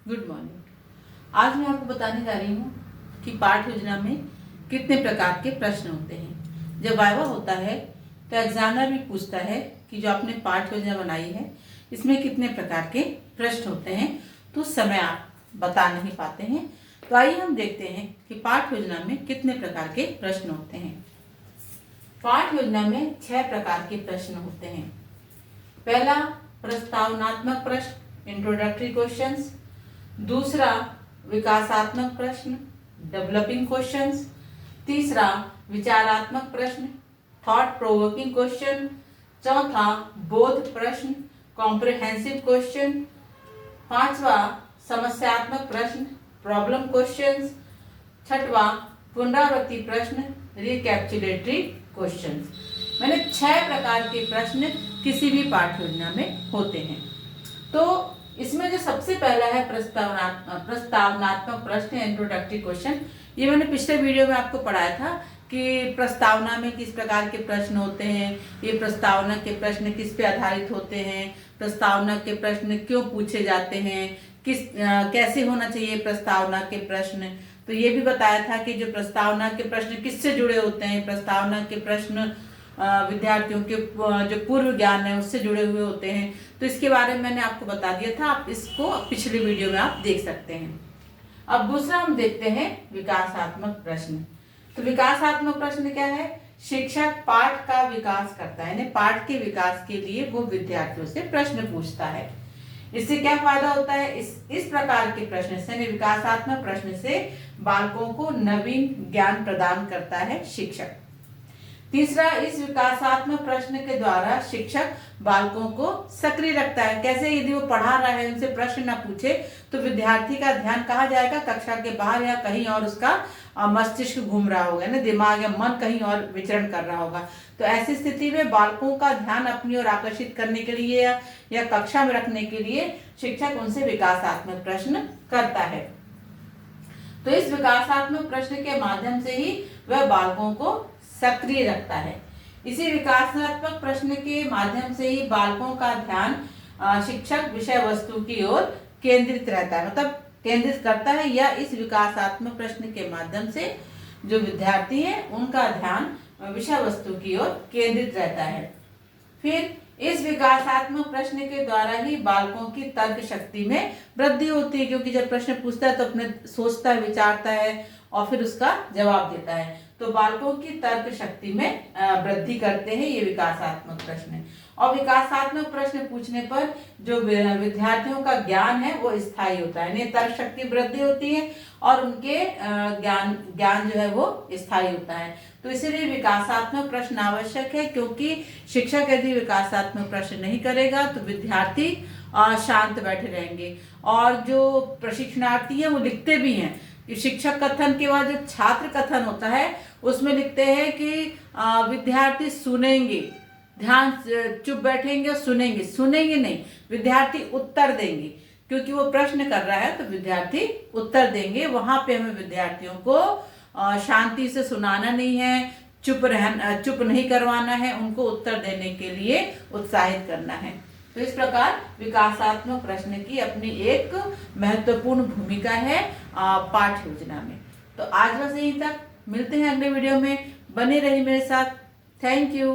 Good morning. आज मैं आपको बताने जा रही हूँ कि पाठ योजना में कितने प्रकार के प्रश्न होते हैं। जब वाइवा होता है तो एग्जामिनर भी पूछता है कि जो आपने पाठ योजना बनाई है इसमें कितने प्रकार के प्रश्न होते हैं, तो उस समय आप बता नहीं पाते हैं। तो आइए हम देखते हैं कि पाठ योजना में कितने प्रकार के प्रश्न होते हैं। पाठ योजना में 6 प्रकार के प्रश्न होते हैं। पहला, प्रस्तावनात्मक प्रश्न, इंट्रोडक्टरी क्वेश्चंस। दूसरा, विकासात्मक प्रश्न, डेवलपिंग क्वेश्चंस। तीसरा, विचारात्मक प्रश्न, थॉट प्रोवोकिंग क्वेश्चन। चौथा, बोध प्रश्न, कॉम्प्रिहेंसिव क्वेश्चन। पांचवा, समस्यात्मक प्रश्न, प्रॉब्लम क्वेश्चंस। छठवा, पुनरावृत्ति प्रश्न, रिकैप्चुलेटरी क्वेश्चंस। मैंने 6 प्रकार के प्रश्न किसी भी पाठ योजना में होते हैं। तो इसमें जो सबसे पहला है प्रस्तावनात्मक प्रश्न, इंट्रोडक्टरी क्वेश्चन। ये मैंने पिछले वीडियो में आपको पढ़ाया था कि प्रस्तावना में किस प्रकार के प्रश्न होते हैं, ये प्रस्तावना के प्रश्न किस पे आधारित होते हैं, प्रस्तावना के प्रश्न क्यों पूछे जाते हैं, कैसे होना चाहिए प्रस्तावना के प्रश्न। तो ये भी बताया था कि जो प्रस्तावना के प्रश्न किससे जुड़े होते हैं, प्रस्तावना के प्रश्न विद्यार्थियों के जो पूर्व ज्ञान है उससे जुड़े हुए होते हैं। तो इसके बारे में मैंने आपको बता दिया था, आप इसको पिछले वीडियो में आप देख सकते हैं। अब दूसरा हम देखते हैं विकासात्मक प्रश्न। तो विकासात्मक प्रश्न क्या है? शिक्षक पाठ का विकास करता है, यानी पाठ के विकास के लिए वो विद्यार्थियों से प्रश्न पूछता है। इससे क्या फायदा होता है? इस प्रकार के प्रश्न से, यानी विकासात्मक प्रश्न से बालकों को नवीन ज्ञान प्रदान करता है शिक्षक। तीसरा, इस विकासात्मक प्रश्न के द्वारा शिक्षक बालकों को सक्रिय रखता है। कैसे? यदि वो पढ़ा रहा है, उनसे प्रश्न ना पूछे तो विद्यार्थी का ध्यान कहाँ जाएगा? कक्षा के बाहर या कहीं और उसका मस्तिष्क घूम रहा होगा, ना दिमाग या मन कहीं और विचरण कर रहा होगा। तो ऐसी स्थिति में बालकों का ध्यान अपनी ओर आकर्षित करने के लिए या कक्षा में रखने के लिए शिक्षक उनसे विकासात्मक प्रश्न करता है। तो इस विकासात्मक प्रश्न के माध्यम से ही वह बालकों को सक्रिय रखता है। इसी विकासात्मक प्रश्न के माध्यम से ही बालकों का ध्यान शिक्षक विषय वस्तु की ओर केंद्रित रहता है, मतलब केंद्रित करता है, या इस विकासात्मक प्रश्न के माध्यम से जो विद्यार्थी है उनका ध्यान विषय वस्तु की ओर केंद्रित रहता है। फिर इस विकासात्मक प्रश्न के द्वारा ही बालकों की तर्क शक्ति में वृद्धि होती है, क्योंकि जब प्रश्न पूछता है तो अपने सोचता है, विचारता है और फिर उसका जवाब देता है। तो बालकों की तर्क शक्ति में वृद्धि करते हैं ये विकासात्मक प्रश्न। और विकासात्मक प्रश्न पूछने पर जो विद्यार्थियों का ज्ञान है वो स्थायी होता है, यानी तर्क शक्ति वृद्धि होती है और उनके ज्ञान जो है वो स्थायी होता है। तो इसीलिए विकासात्मक प्रश्न आवश्यक है, क्योंकि शिक्षक यदि विकासात्मक प्रश्न नहीं करेगा तो विद्यार्थी शांत बैठे रहेंगे। और जो प्रशिक्षणार्थी है वो लिखते भी हैं, शिक्षक कथन के बाद जो छात्र कथन होता है उसमें लिखते हैं कि विद्यार्थी सुनेंगे, ध्यान चुप बैठेंगे और सुनेंगे नहीं, विद्यार्थी उत्तर देंगे। क्योंकि वो प्रश्न कर रहा है तो विद्यार्थी उत्तर देंगे। वहां पे हमें विद्यार्थियों को शांति से सुनाना नहीं है, चुप नहीं करवाना है, उनको उत्तर देने के लिए उत्साहित करना है। तो इस प्रकार विकासात्मक प्रश्न की अपनी एक महत्वपूर्ण भूमिका है पाठ योजना में। तो आज बस यहीं तक, मिलते हैं अगले वीडियो में, बने रहिए मेरे साथ। Thank you.